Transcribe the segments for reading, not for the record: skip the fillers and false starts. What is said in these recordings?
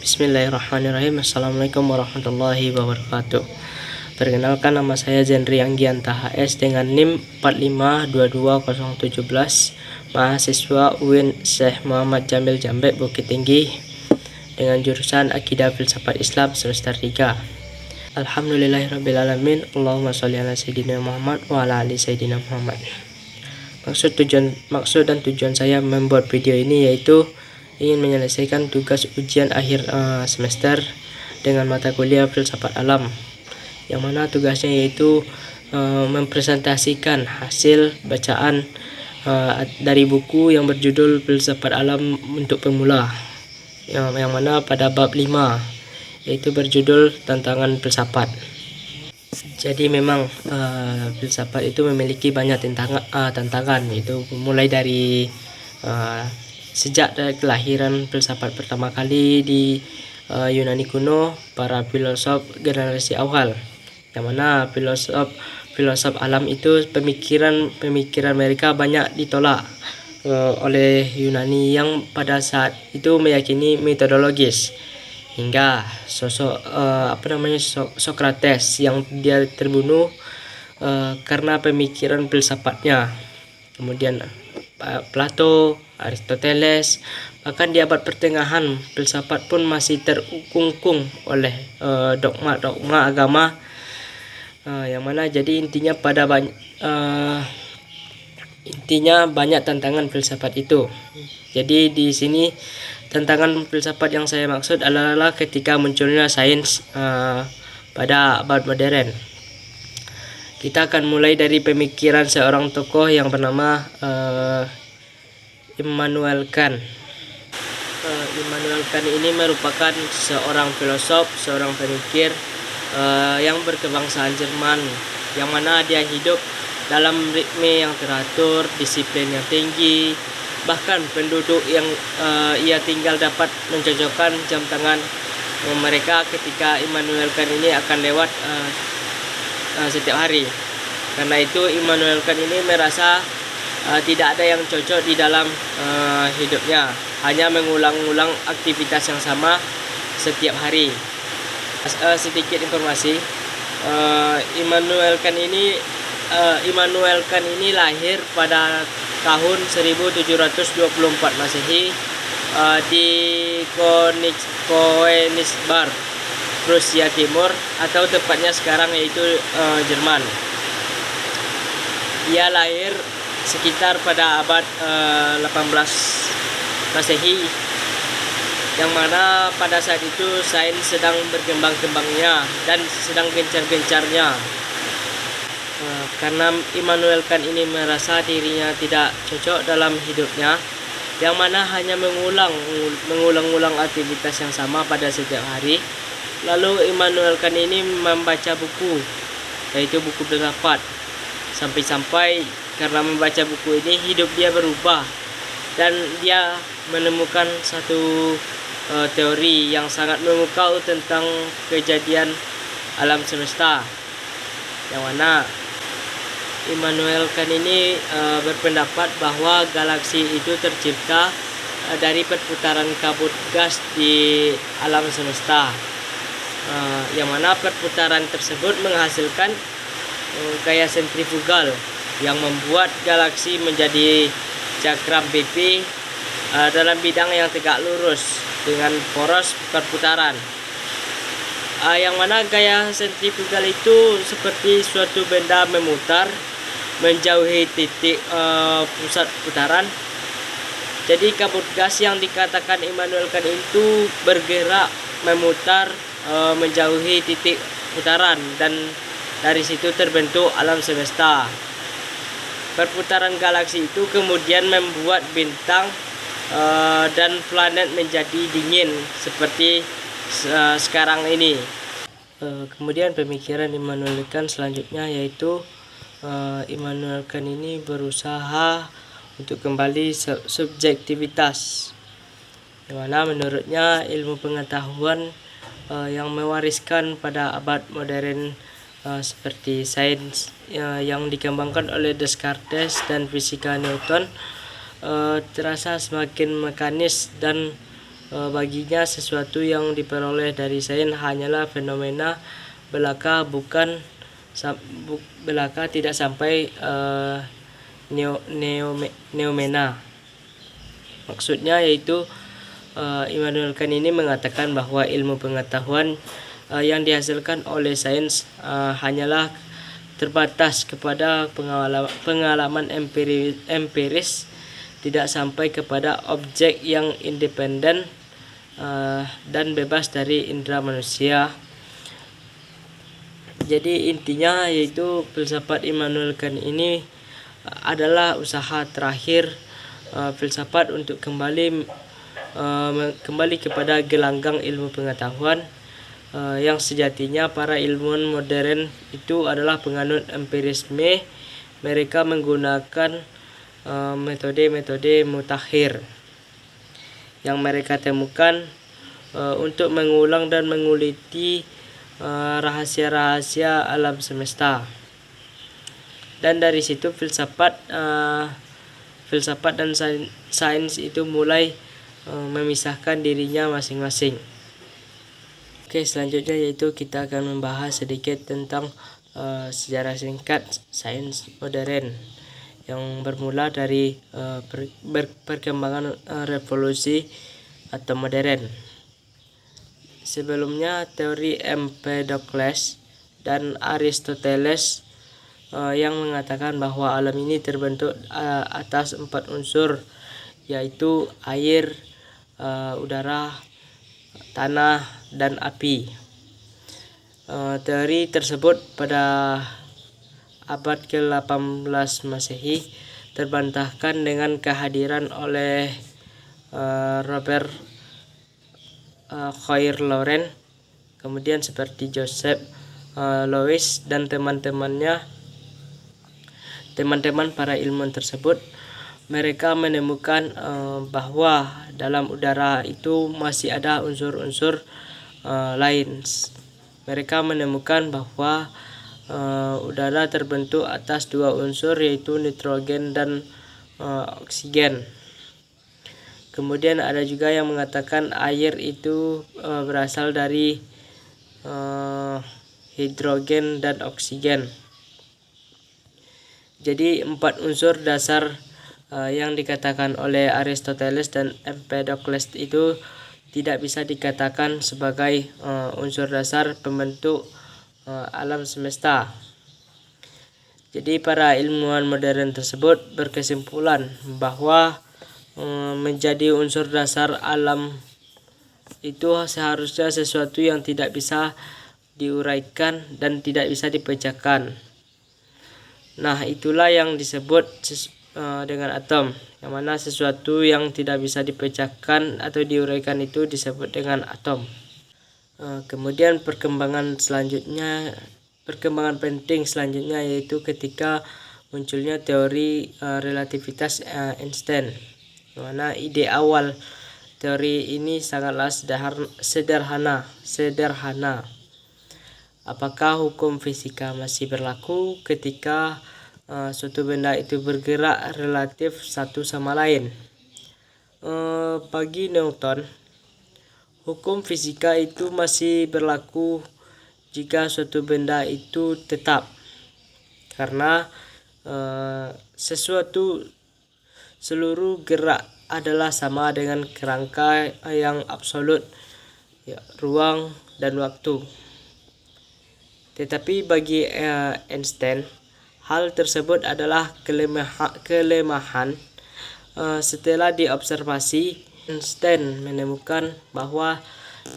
Bismillahirrahmanirrahim. Assalamualaikum warahmatullahi wabarakatuh. Perkenalkan, nama saya Zenri Anggianta HS dengan NIM 4522017, mahasiswa UIN Syekh Muhammad Jamil Jambek Bukit Tinggi dengan jurusan Akidah Filsafat Islam semester 3. Alhamdulillahirrabbilalamin. Allahumma sholli ala Sayyidina Muhammad wa ala ali Sayyidina Muhammad. Maksud dan tujuan saya membuat video ini yaitu ingin menyelesaikan tugas ujian akhir semester dengan mata kuliah filsafat alam, yang mana tugasnya yaitu mempresentasikan hasil bacaan dari buku yang berjudul Filsafat Alam untuk Pemula, yang mana pada bab 5 yaitu berjudul Tantangan Filsafat. Jadi memang filsafat itu memiliki banyak tantangan, yaitu mulai dari sejak dari kelahiran filsafat pertama kali di Yunani kuno, para filosof generasi awal, yang mana filosof alam itu pemikiran mereka banyak ditolak oleh Yunani yang pada saat itu meyakini metodologis, hingga Sokrates yang dia terbunuh karena pemikiran filsafatnya. Kemudian Plato, Aristoteles, bahkan di abad pertengahan filsafat pun masih terkungkung oleh dogma agama, yang mana jadi intinya banyak tantangan filsafat itu. Jadi di sini tantangan filsafat yang saya maksud adalah ketika munculnya sains pada abad modern. Kita akan mulai dari pemikiran seorang tokoh yang bernama Immanuel Kant. Immanuel Kant ini merupakan seorang filosof, seorang pemikir yang berkebangsaan Jerman, yang mana dia hidup dalam ritme yang teratur, disiplin yang tinggi. Bahkan penduduk yang ia tinggal dapat mencocokkan jam tangan mereka ketika Immanuel Kant ini akan lewat setiap hari. Karena itu Immanuel Kant ini merasa tidak ada yang cocok di dalam hidupnya, hanya mengulang-ulang aktivitas yang sama setiap hari. Sedikit informasi, Immanuel Kant ini lahir pada tahun 1724 Masehi di Königsberg, Prusia Timur, atau tepatnya sekarang yaitu Jerman. Ia lahir sekitar pada abad 18 Masehi, yang mana pada saat itu sains sedang berkembang-kembangnya dan sedang gencar-gencarnya. Karena Immanuel Kant ini merasa dirinya tidak cocok dalam hidupnya, yang mana hanya mengulang-ulang aktivitas yang sama pada setiap hari. Lalu Immanuel Kant ini membaca buku, yaitu buku filsafat. Sampai-sampai karena membaca buku ini hidup dia berubah, dan dia menemukan satu teori yang sangat memukau tentang kejadian alam semesta, yang mana Immanuel Kant ini berpendapat bahwa galaksi itu tercipta dari perputaran kabut gas di alam semesta, yang mana perputaran tersebut menghasilkan gaya sentrifugal yang membuat galaksi menjadi cakram BP dalam bidang yang tegak lurus dengan poros perputaran. Yang mana gaya sentrifugal itu seperti suatu benda memutar menjauhi titik pusat putaran. Jadi kabut gas yang dikatakan Immanuel Kant itu bergerak memutar menjauhi titik putaran, dan dari situ terbentuk alam semesta. Perputaran galaksi itu kemudian membuat bintang dan planet menjadi dingin seperti sekarang ini. Kemudian pemikiran Immanuel Kant selanjutnya yaitu Immanuel Kant ini berusaha untuk kembali subjektivitas, di mana menurutnya ilmu pengetahuan yang mewariskan pada abad modern seperti sains yang dikembangkan oleh Descartes dan fisika Newton terasa semakin mekanis dan Baginya sesuatu yang diperoleh dari sains hanyalah fenomena belaka, belaka tidak sampai neomena. Maksudnya yaitu Immanuel Kant ini mengatakan bahwa ilmu pengetahuan yang dihasilkan oleh sains hanyalah terbatas kepada pengalaman empiris, tidak sampai kepada objek yang independen dan bebas dari indera manusia. Jadi intinya yaitu filsafat Immanuel Kant ini adalah usaha terakhir filsafat untuk kembali kepada gelanggang ilmu pengetahuan yang sejatinya para ilmuwan modern itu adalah penganut empirisme. Mereka menggunakan metode-metode mutakhir yang mereka temukan untuk mengulang dan menguliti rahasia-rahasia alam semesta. Dan dari situ filsafat dan sains itu mulai memisahkan dirinya masing-masing. Oke, selanjutnya yaitu kita akan membahas sedikit tentang sejarah singkat sains modern yang bermula dari perkembangan revolusi atau modern. Sebelumnya teori Empedokles dan Aristoteles yang mengatakan bahwa alam ini terbentuk atas 4 unsur, yaitu air, udara, tanah, dan api. Teori tersebut pada abad ke-18 Masehi terbantahkan dengan kehadiran oleh Robert Koyrlauren, kemudian seperti Joseph Louis dan teman-teman para ilmuwan tersebut. Mereka menemukan bahwa dalam udara itu masih ada unsur-unsur lain. Mereka menemukan bahwa udara terbentuk atas 2 unsur, yaitu nitrogen dan oksigen. Kemudian ada juga yang mengatakan air itu berasal dari hidrogen dan oksigen. Jadi 4 unsur dasar yang dikatakan oleh Aristoteles dan Empedokles itu tidak bisa dikatakan sebagai unsur dasar pembentuk alam semesta. Jadi para ilmuwan modern tersebut berkesimpulan bahwa menjadi unsur dasar alam itu seharusnya sesuatu yang tidak bisa diuraikan dan tidak bisa dipecahkan. Nah, itulah yang disebut dengan atom, yang mana sesuatu yang tidak bisa dipecahkan atau diuraikan itu disebut dengan atom. Kemudian perkembangan penting selanjutnya yaitu ketika munculnya teori relativitas Einstein, di mana ide awal teori ini sangatlah sederhana. Apakah hukum fisika masih berlaku ketika suatu benda itu bergerak relatif satu sama lain? Bagi Newton, hukum fisika itu masih berlaku jika suatu benda itu tetap, karena seluruh gerak adalah sama dengan kerangka yang absolut, ruang dan waktu. Tetapi bagi Einstein, hal tersebut adalah kelemahan. Setelah diobservasi, Einstein menemukan bahwa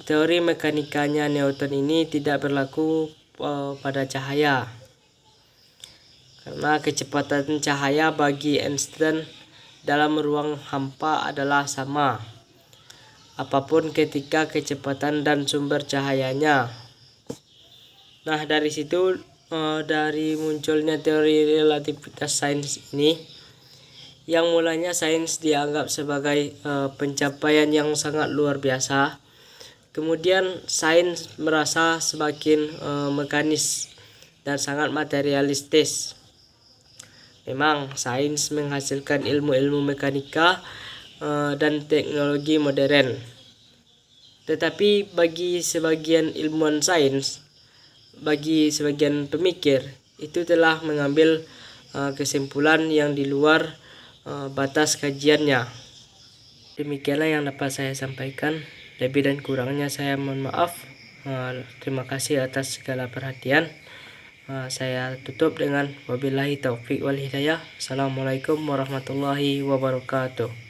teori mekanikanya Newton ini tidak berlaku pada cahaya, karena kecepatan cahaya bagi Einstein dalam ruang hampa adalah sama, apapun ketika kecepatan dan sumber cahayanya. Nah, dari situ dari munculnya teori relativitas sains ini, yang mulanya sains dianggap sebagai pencapaian yang sangat luar biasa. Kemudian sains merasa semakin mekanis dan sangat materialistis. Memang sains menghasilkan ilmu-ilmu mekanika dan teknologi modern. Tetapi bagi sebagian ilmuwan sains, bagi sebagian pemikir, itu telah mengambil kesimpulan yang di luar batas kajiannya. Demikianlah yang dapat saya sampaikan. Lebih dan kurangnya saya mohon maaf. Terima kasih atas segala perhatian. Saya tutup dengan wabillahi taufik wal hidayah. Assalamualaikum warahmatullahi wabarakatuh.